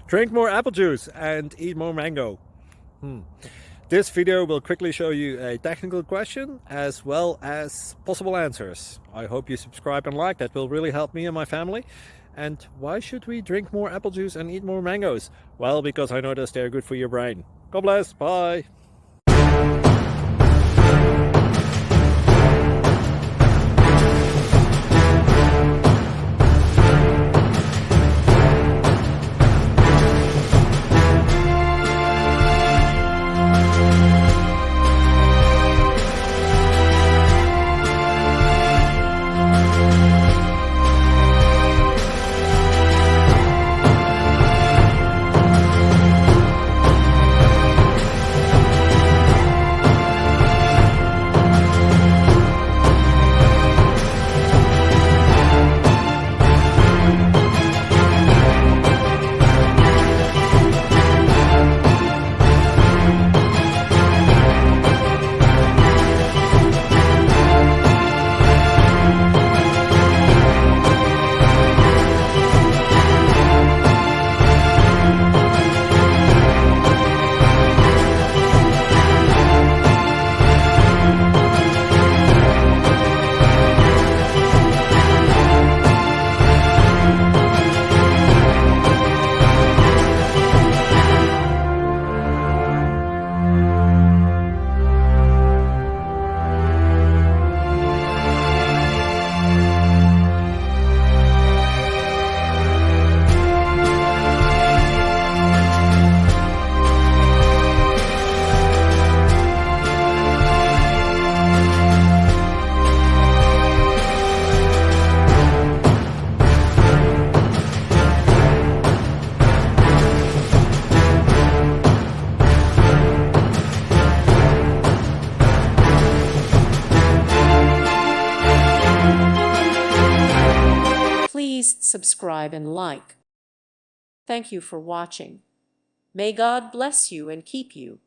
Drink more apple juice and eat more mango. This video will quickly show you a technical question as well as possible answers. I hope you subscribe and like, that will really help me and my family. And why should we drink more apple juice and eat more mangoes? Well, because I noticed they're good for your brain. God bless, bye! Please subscribe and like. Thank you for watching. May God bless you and keep you.